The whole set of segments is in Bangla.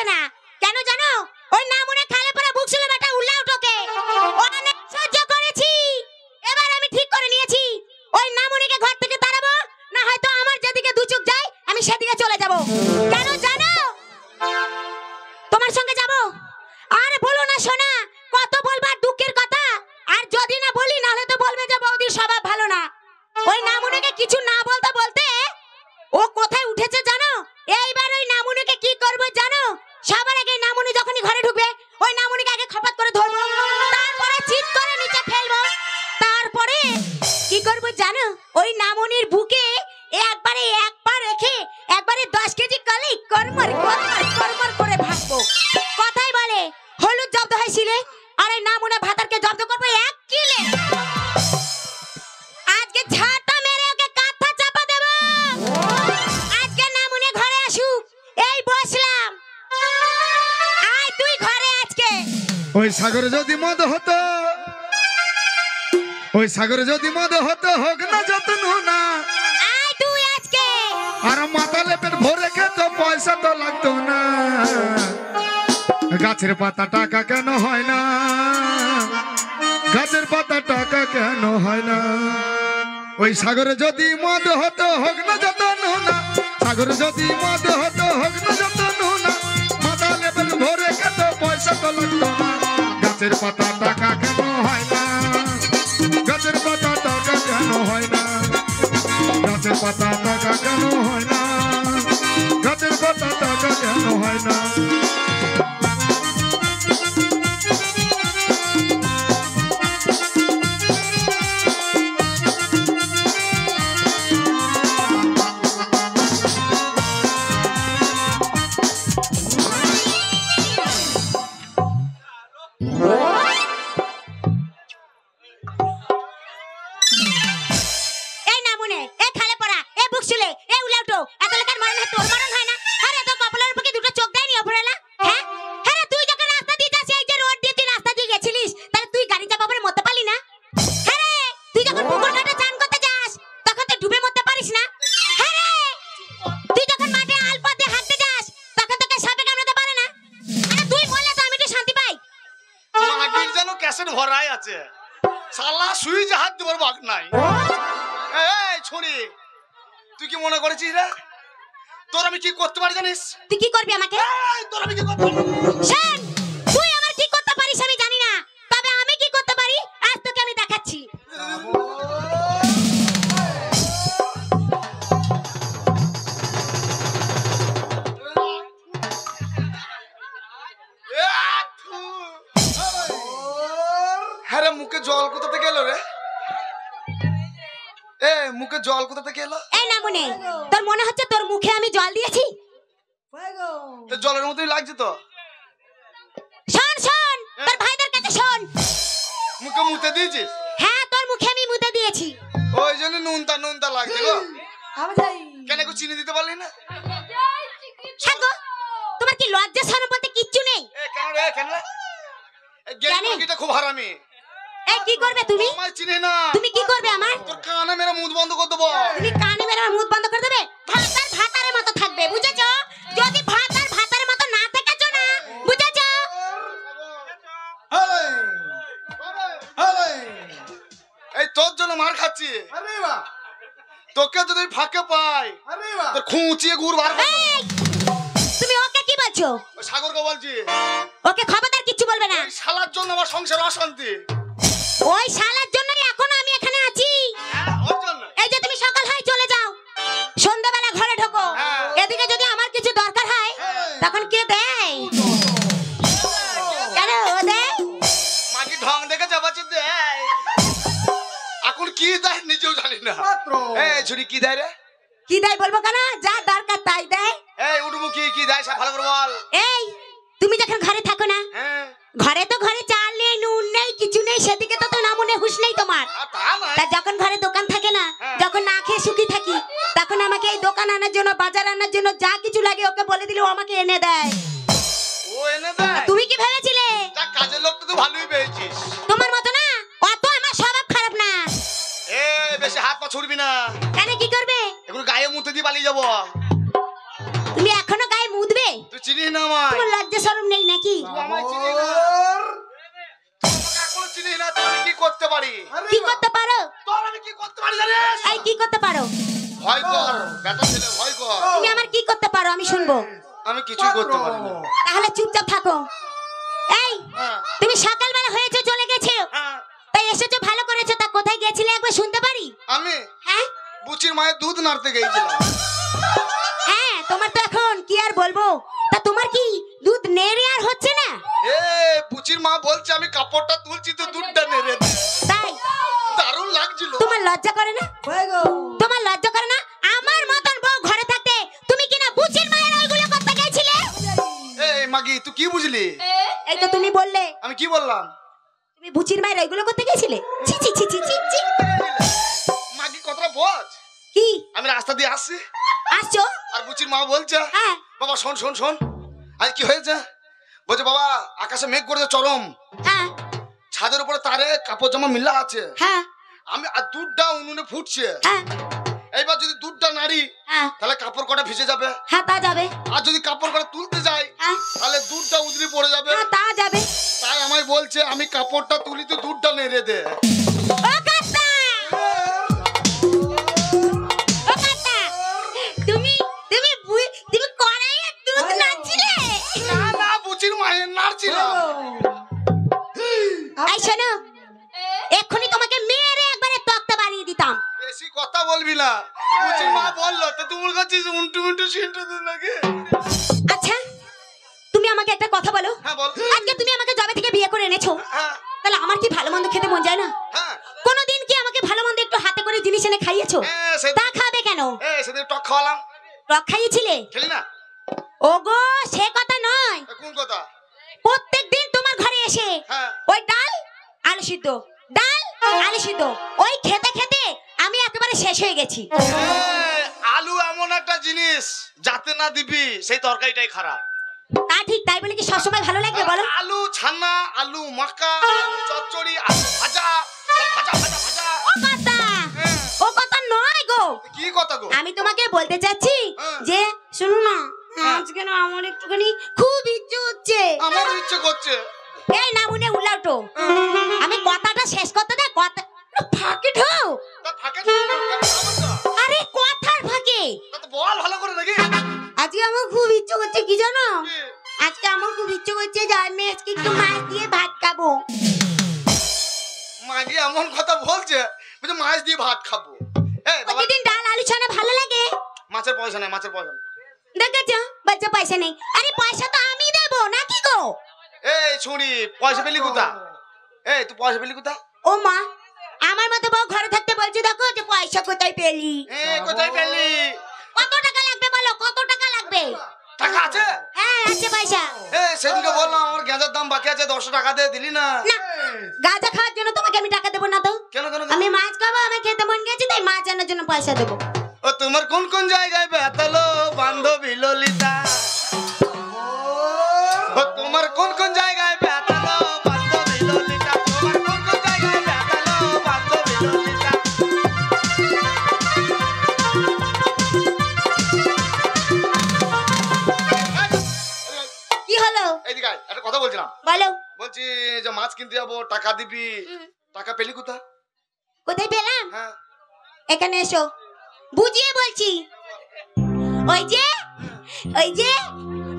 হচ্ছে না কেন জানো? ওই নামুনে খালে পরে বুক ছিল একটা উল্লা উঠোকে অনেক সহ্য করেছি। এবার আমি ঠিক করে নিয়েছি ওই নামুনিকে ঘর থেকে তাড়াবো, না হয়তো আমার যেদিকে দু চোখ যায় আমি সেদিকে চলে যাব। কেন জানো? তোমার সঙ্গে যাব। আরে বলো না সোনা, কত বলবার দুঃখের কথা। আর যদি না বলি নাহলে তো বলবে যে বৌদির স্বভাব ভালো না। ওই নামুনিকে কিছু না বলতে বলতে ও কোথায় উঠেছে জানো? এইবার ওই নামুনিকে কি করব জানো? সবার আগে নামুনি যখনই ঘরে ঢুকবে ওই নামুনিকে আগে খপাত করে ধরবো, তারপরে চিৎ করে নিচে ফেলবো। তারপরে কি করব জানো? ওই নামুনির বুকে একবারে এক পা রেখে একবারে 10 কেজি কলি কর্মর কর্মর কর্মর করে ভাগবো। কথাই বলে হলুদ জব্দ হয়েছিলে আর এই নামুনে ভাতারকে জব্দ করবো 1 কিলে। আজকে ঝাঁটা মেরে ওকে কাঁথা চাপা দেব। আজকে নামুনে ঘরে আসুক, এই বসলাম। আয় তুই ঘরে আজকে। ওই সাগরে যদি মদ হতো, ওই সাগরে যদি মদ হতো, হোক না যত্ন না। আয় তুই আজকে। আর মাথা লেপের ভরে খেত পয়সা তো লাগতো না। গাছের পাতা টাকা কেন হয় না? গাছের পাতা টাকা কেন হয় না? ওই সাগরে যদি মদ হতো, হোক না যত্ন না। সাগরে যদি মদ হতো, হোক না যত্ন না। মাথা লেপের ভরে খেত পয়সা তো লাগতো না। গাছের পাতা টাকা কেন হয় না? গাছের পাতা টাকা কেন হয় না? গাছের পাতা টাকা কেন হয় না? গাছের পাতা টাকা কেন হয় না? এই নামুনে, এই খালে পড়া, এই বুকছিলে, এই উলাউটো, এত লেখার মরণ হয় তোর মরণ হয় না? আরে তো কপালের উপরে দুটো চোখ দেয়নি ওপরেলা? হ্যাঁ হ্যাঁ, তুই যখন রাস্তা দিয়ে যাস, এই যে রোড দিয়ে তুই রাস্তা দিয়ে গেছিলিস, তাহলে তুই গাড়ি চাপা পরে মরতে পারলি না? হ্যাঁ রে, তুই যখন পুকুর ঘাটে চান করতে যাস তখন তো ডুবে মরতে পারিস না? হ্যাঁ রে, তুই যখন মাঠে আল পথে হাঁটতে যাস তখন তোকে সাপে কামড়াতে পারে না? আরে তুই মরলে তো আমি একটু শান্তি পাই। মাগির যেন ক্যাসেট ভরাই আছে, শালা সুইচে হাত দেবার ভাগ নাই। এই ছড়ি, তুই কি মনে করেছিস রে তোর আমি কি করতে পারি জানিস? তুই কি করবি আমাকে? এই, তোর আমি কি করতে পারি? শোন, তুই আমার কি করতে পারিস আমি জানি না, তবে আমি কি করতে পারি আজ তোকে আমি দেখাচ্ছি। হ্যাঁ রে, মুখে জল কোথা থেকে এলো রে? এ মুখে জল কোথা থেকে এলো? এই নামুনে, তোর মনে হচ্ছে তোর মুখে আমি জল দিয়েছি? তো জলের মতোই লাগছে তো। শোন শোন, তোর ভাইদের কাছে শোন। মুখে মুতে দিয়েছিস? হ্যাঁ, তোর মুখে আমি মুতে দিয়েছি। ওই জন্য নুনতা নুনতা লাগছে গো। কেন একটু চিনি দিতে পারলি না? সাগো, তোমার কি লজ্জা শরম বলতে কিচ্ছু নেই? এ কেন রে, কেন রে? এই গেট জানি। মুরগিটা খুব হারামি। এই কি করবে তুমি? আমায় চিনি না। তুমি কি করবে আমার? তোর কানে মেরে মুখ বন্ধ করে দেবো। তুমি কানে মেরে আমার মুখ বন্ধ করে দেবে? ভাতার ভাতারের মতো থাকবে, বুঝেছো? যদি ভাতার ভাতারের মতো না থেকেছো না, বুঝেছো? এই তোর জন্য মার খাচ্ছি। তোকে যদি ফাঁকে পাই তোর খুঁচিয়ে ঘুর বার করে দেবো। এই, তুমি ওকে কি বলছো? ওই সাগরকে বলছি, ওকে খবরদার কিচ্ছু বলবে না। এই শালার জন্য আমার সংসার অশান্তি। ওই শালার জন্যই এখনো আমি এখানে আছি। ওর জন্য এই যে তুমি সকাল হয় চলে যাও, সন্ধ্যাবেলা ঘরে ঢোকো। হ্যাঁ। এদিকে যদি আমার কিছু দরকার হয় তখন কে দেয়? কেন ও দেয়? মাকে ঢং দেখে চাপাচ্ছে দেয়। এখন কি দেয় নিজেও জানি না। এই ছুরি কি দেয় রে? কি দেয় বলবো কেন? যা দরকার তাই দেয়। এই উঠবো কি দেয় সব ভালো করে বল। এই, তুমি যখন ঘরে থাকো না, হ্যাঁ, ঘরে তো ঘরে চাল নেই, নুন নেই, কিছু নেই, সেদিকে তো নামুনে হুঁশ নেই তোমার। তা নয়। তা যখন ঘরে দোকান থাকে না, যখন না খেয়ে সুখী থাকি, তখন আমাকে এই দোকান আনার জন্য, বাজার আনার জন্য যা কিছু লাগে ওকে বলে দিলে ও আমাকে এনে দেয়। ও এনে দেয়? তুমি কি ভেবেছিলে? যা কাজের লোকটা তো ভালোই পেয়েছিস। তোমার মতো না, অত আমার স্বভাব খারাপ না। এ বেশি হাত পা ছুড়বি না। কেন কি করবে? এগুলো গায়ে মুতে দিয়ে পালিয়ে যাবো। তুমি এখনো গায়ে মুদবে? তুই চিনিস না আমায়? তোমার লজ্জা শরম নেই নাকি? তুই আমায় চিনিস না। তুই আমাকে এখনো চিনিস না, তুই আমি কি করতে পারি? কি করতে পারো? তোর আমি কি করতে পারি জানিস? এই কি করতে পারো? ভয় কর, বেটা ছেলে ভয় কর। তুমি আমার কি করতে পারো আমি শুনবো। আমি কিছুই করতে পারি না। তাহলে চুপচাপ থাকো। এই হ্যাঁ, তুমি সকালবেলা হয়েছে চলে গেছো, হ্যাঁ। তাই এসেছো ভালো করেছো। তা কোথায় গেছিলে একবার শুনতে পারি? আমি হ্যাঁ বুচির মায়ের দুধ নাড়তে গেছিলাম। হ্যাঁ, তোমার তো এখন কি আর বলবো। তা তোমার কি দুধ নেড়ে আর হচ্ছে না? এ বুচির মা বলছে আমি কাপড়টা তুলছি তো দুধটা নেড়ে দে। তাই দারুণ লাগছিল। তোমার লজ্জা করে না? তোমার লজ্জা করে না? আমার মতন বউ ঘরে থাকতে তুমি কিনা বুচির মায়ের ওইগুলো করতে গেছিলে? এই মাগি তুই কি বুঝলি? এই তো তুমি বললে আমি কি বললাম? তুমি বুচির মায়ের ওইগুলো করতে গেছিলে। ছি ছি ছি ছি ছি ছি। মাগি কথাটা বোঝ। কি আমি রাস্তা দিয়ে আসছি আসছো? আর বুচির মা বলছে হ্যাঁ বাবা শোন শোন শোন, আজ কি হয়েছে? বলছে বাবা আকাশে মেঘ করেছে চরম, হ্যাঁ ছাদের উপরে তারে কাপড় জামা মিল্লা আছে, হ্যাঁ আমি আর দুধটা উনুনে ফুটছে, হ্যাঁ এইবার যদি দুধটা নাড়ি হ্যাঁ তাহলে কাপড় কটা ভিজে যাবে, হ্যাঁ তা যাবে। আর যদি কাপড় কটা তুলতে যাই হ্যাঁ তাহলে দুধটা উদরি পড়ে যাবে। হ্যাঁ তা যাবে। তাই আমায় বলছে আমি কাপড়টা তুলি তুই দুধটা নেড়ে দে। ও কাকা, ও কাকা, তুমি তুমি তুমি কড়াইয়ে দুধ নাড়ছিলে? না না বুচির মায়ের নাড়ছিলাম। এই শোনো, এক্ষুনি তোমাকে মেরে একবারে তক্তা বানিয়ে দিতাম। বেশি কথা বলবি না, বুচির মা বললো তো তুমি কাছিস উন্টু উন্টু সিন্টু দিন নাকি। আচ্ছা তুমি আমাকে একটা কথা বলো, হ্যাঁ বল। আজকে তুমি আমাকে জবে থেকে বিয়ে করে এনেছো, হ্যাঁ তাহলে আমার কি ভালো মন্দ খেতে মন যায় না? হ্যাঁ কোনোদিন কি আমাকে ভালো মন্দ একটু হাতে করে জিনিস এনে খাইয়েছো? হ্যাঁ, তা খাবে কেন? সেদিন টক খাওয়ালাম, টক খাইয়েছিলে? খেলি না? ওগো সে কথা নয়, কোন কথা? প্রত্যেকদিন তোমার ঘরে এসে হ্যাঁ ওই ডাল আলু সিদ্ধ, ডাল আলু সিদ্ধ, ওই খেতে খেতে আমি একেবারে শেষ হয়ে গেছি। আলু এমন একটা জিনিস যাতে না দিবি সেই তরকারিটাই খারাপ। তা ঠিক, তাই বলে কি সবসময় ভালো লাগবে বলো? আলু ছানা, আলু মাখা, আলু চচ্চড়ি, আলু ভাজা, সব ভাজা ভাজা ভাজা। ও কথা, ও কথা নয় গো। কি কথা গো? আমি তোমাকে বলতে চাচ্ছি হ্যাঁ। যে শুনো না, হ্যাঁ। আজকে না আমার একটুখানি খুব ইচ্ছে হচ্ছে। আমার ইচ্ছে করছে। এই না মনে উল্লাউটো, আমি কথাটা শেষ করতে দে। কথা ফাঁকে ঢোক। তা থাকে তো কেন সমস্যা? আরে কথার ফাঁকে। তা তো বল ভালো করে নাকি? আজকে আমার খুব ইচ্ছে করছে কি জানো? কি? আজকে আমার খুব ইচ্ছে করছে যে আমি আজকে একটু মাছ দিয়ে ভাত খাবো। মাগি এমন কথা বলছে বলছে মাছ দিয়ে ভাত খাবো। এই বাবা প্রতিদিন ডাল আলু ছানা ভালো লাগে? মাছের পয়সা নাই, মাছের পয়সা নাই। দেখেছো বাচ্চা পয়সা নেই। আরে পয়সা তো আমি দেবো নাকি গো? এই ছুরি পয়সা পেলি কোথা? এই তুই পয়সা পেলি কোথা? ও মা, আমার মতো বউ ঘরে থাকতে বলছে দেখো যে পয়সা কোথায় পেলি? কোথায় পেলি? কত টাকা লাগবে বলো, কত টাকা লাগবে? টাকা আছে? হ্যাঁ আছে পয়সা। সেদিনকে বললাম আমার গেঁজার দাম বাকি আছে 10 টাকা দে, দিলি না? না, গাঁজা খাওয়ার জন্য তোমাকে আমি টাকা দেবো না তো। কেন কেন? আমি মাছ খাবো, আমি খেতে মন গেছে তাই মাছ আনার জন্য পয়সা দেবো। ও তোমার কোন কোন জায়গায় বেতালো বান্ধবী ললিতা? ও তোমার কোন কোন জায়গায় বেতালো বান্ধবী ললিতা? তোমার কোন কোন জায়গায় বেতালো বান্ধবী ললিতা? কি হলো এইদিকে আয়, একটা কথা বলছিলাম। বলো। বলছি যে মাছ কিনতে যাবো, টাকা দিবি, টাকা পেলি কোথা? কোথায় পেলাম? হ্যাঁ এখানে এসো, বুঝিয়ে বলছি। ওই যে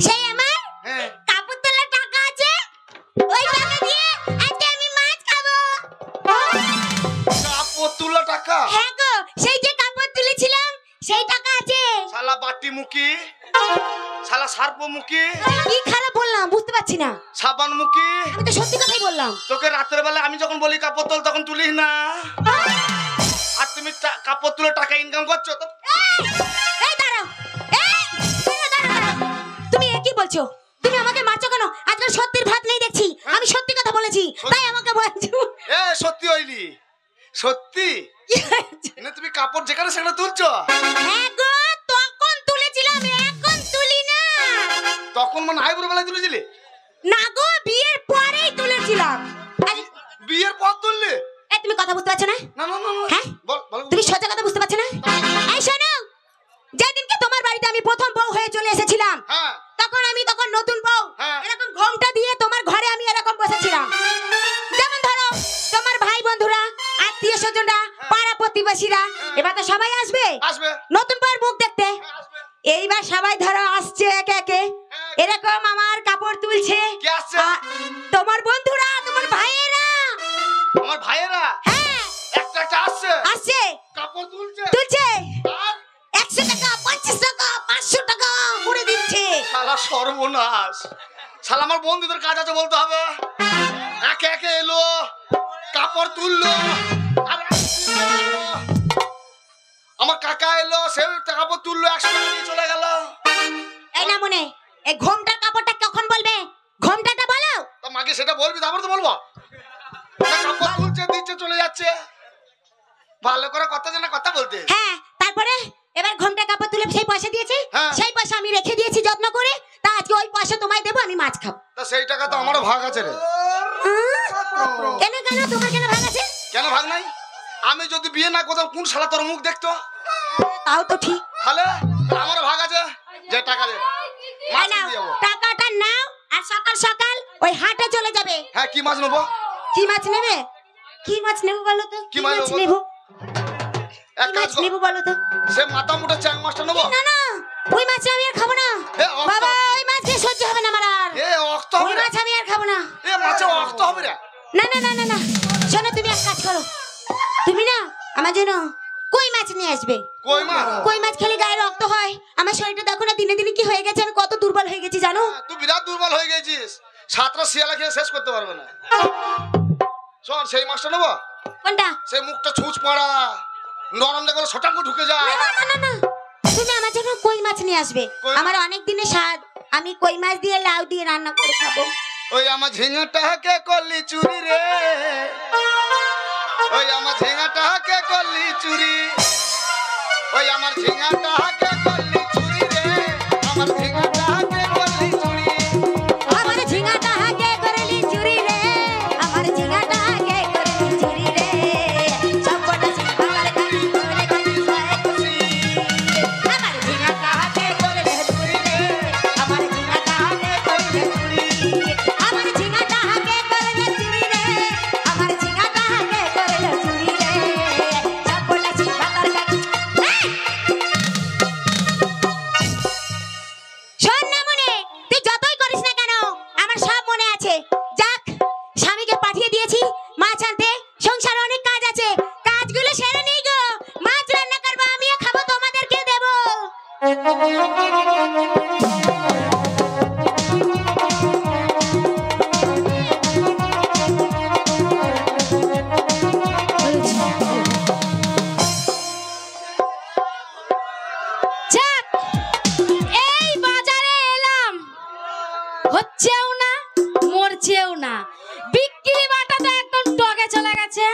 সেই আমার হ্যাঁ কাপড় তোলার টাকা আছে, ওই টাকা দিয়ে আজকে আমি মাছ খাবো। কাপড় তুলা টাকা? হ্যাঁ গো, সেই যে কাপড় তুলেছিলাম সেই টাকা আছে। শালা বাটি মুখি, শালা সার্প মুখি, কি খারাপ বললাম বুঝতে পারছি না। সাবান মুখি। আমি তো সত্যি কথাই বললাম। তোকে রাতের বেলা আমি যখন বলি কাপড় তোল তখন তুলিস না, আর তুমি কাপড় তুলে টাকা ইনকাম করছো তো। এই দাঁড়াও, এই দাঁড়াও। তুমি কি বলছো? তুমি আমাকে মারছো কেন? আজকাল সত্যির ভাত নেই দেখছি। আমি সত্যি কথা বলেছি তাই আমাকে বলছো। সত্যি হইলি? সত্যি না? তুমি কাপড় যেখানে সেখানে তুলছো? হ্যাঁ গো, তখন তুলেছিলাম, এখন তুলি না। তখন মানে আইবুড়ো বেলায় তুলেছিলি? না গো, বিয়ের পরেই তুলেছিলাম। বিয়ের পর তুললে? এই তুমি কথা বুঝতে পারছো না? না না না না। হ্যাঁ? বল বল। তুমি সোজা কথা বুঝতে পারছো না? এই শোনো, যেদিনকে তোমার বাড়িতে আমি প্রথম বউ হয়ে চলে এসেছিলাম হ্যাঁ তখন পাড়া প্রতিবেশীরা, এবার তো সবাই আসবে আসবে নতুন বউয়ের মুখ দেখতে। আসবে। এইবার সবাই ধরো আসছে একে একে, এরকম আমার কাপড় তুলছে। কে আসছে? তোমার বন্ধুরা, তোমার ভাইয়েরা। আমার ভাইয়েরা হ্যাঁ একটা একটা আসছে, আসছে, কাপড় তুলছে। তুলছে। আর 100 টাকা, 50 টাকা, 500 টাকা করে দিচ্ছে। শালা সর্বনাশ। শালা আমার বন্ধুদের কাজ আছে বলতে হবে। একে একে এলো, কাপড় তুললো। আর আমার কাকা এলো, সে কাপড় তুললো, 100 টাকা নিয়ে চলে গেল। এই না মনে, এই ঘোমটার কাপড়টা কখন বলবে? ঘোমটাটা বলো। তা মাকে সেটা বলবি, তারপর তো বলবো। না, কাপড় তুলছে, দিচ্ছে, চলে যাচ্ছে। ভালো করে কথা জানা কথা বলতে। হ্যাঁ, তারপরে এবার ঘোমটা কাপড় তুলে সেই পয়সা দিয়েছি, হ্যাঁ। সেই পয়সা আমি রেখে দিয়েছি যত্ন করে। তা আজকে ওই পয়সা তোমায় দেবো, আমি মাছ খাবো। তা সেই টাকা তো আমারও ভাগ আছে রে। কেন কেন তোমার কেন ভাগ আছে? কেন ভাগ নাই? আমি যদি বিয়ে না করতাম কোন শালা তোর মুখ দেখতো? তাও তো ঠিক। তাহলে আমারও ভাগ আছে। যে টাকা দে, মাছ এই নাও, দিয়ে যাবো। টাকাটা নাও আর সকাল সকাল ওই হাটে চলে যাবে। হ্যাঁ, কি মাছ নেবো? কি মাছ নেবে? কি মাছ নেবো বলো তো? কি মাছ নেবো? নেবো? এক কি কাজ মাছ কর, নেবো বলো তো? সে মাথা মুঠো চ্যাং মাছটা নেবো। না না, ওই মাছ আমি আর খাবো না। এ, অক্ত। বাবা, ওই মাছ দিয়ে সহ্য হবে না আমার আর। এ অক্ত হবে ওই রে। মাছ আমি আর খাবো না। এ মাছে অক্ত হবে রে। না না না না না, শোনো, তুমি এক কাজ করো, তুমি না আমার জন্য কই মাছ নিয়ে আসবে। কই মাছ? কই মাছ খেলে গায়ে রক্ত হয়। আমার শরীরটা দেখো না দিনে দিনে কি হয়ে গেছে, আমি কত দুর্বল হয়ে গেছি জানো। তুই বিরাট দুর্বল হয়ে গেছিস। সাতটা শিয়ালা খেয়ে শেষ করতে পারবে না। শোন, সেই মাছটা নেবো। কোনটা? সেই মুখটা ছুঁচ পড়া, নরম দেখলে শটাঙ্গ ঢুকে যায়। না না না না, তুমি আমার জন্য কই মাছ নিয়ে আসবে। কই মাছ? আমার অনেক দিনের স্বাদ, আমি কই মাছ দিয়ে লাউ দিয়ে রান্না করে খাবো। ওই আমার ঝিঙাটাকে করলি চুরি রে, ওই আমার ঝিঙাটাকে করলি চুরি, ওই আমার ঝিঙাটাকে করলি চুরি রে, আমার ঝিঙাটাকে করলি চুরি। আমার ঝিঙাটা হাগে করলি চুরি রে, আমার ঝিঙাটা হাগে করলি চুরি রে। সবকটা সিংহার কালি করে কালি সয়ে খুশি। আমার ঝিঙাটা হাগে করলি চুরি রে, আমার ঝিঙাটা হাগে করলি চুরি। আমার ঝিঙাটা হাগে করলি চুরি রে, আমার ঝিঙাটা হাগে করলি চুরি রে। সবকটা সিংহার কালি। শোন না মনে, তুই যতই করিস না কেন আমার সব মনে আছে। যাক, স্বামীকে পাঠিয়ে দিয়েছি মাছ আনতে, সংসারে অনেক কাজ আছে, কাজগুলো সেরে নিই গো। মাছ রান্না করবো, আমিও খাবো, তোমাদেরকে দেবো। যাক, এই বাজারে এলাম, হচ্ছেও না, মরছেও না, বিক্রি বাটা তো একদম টগে চলে গেছে।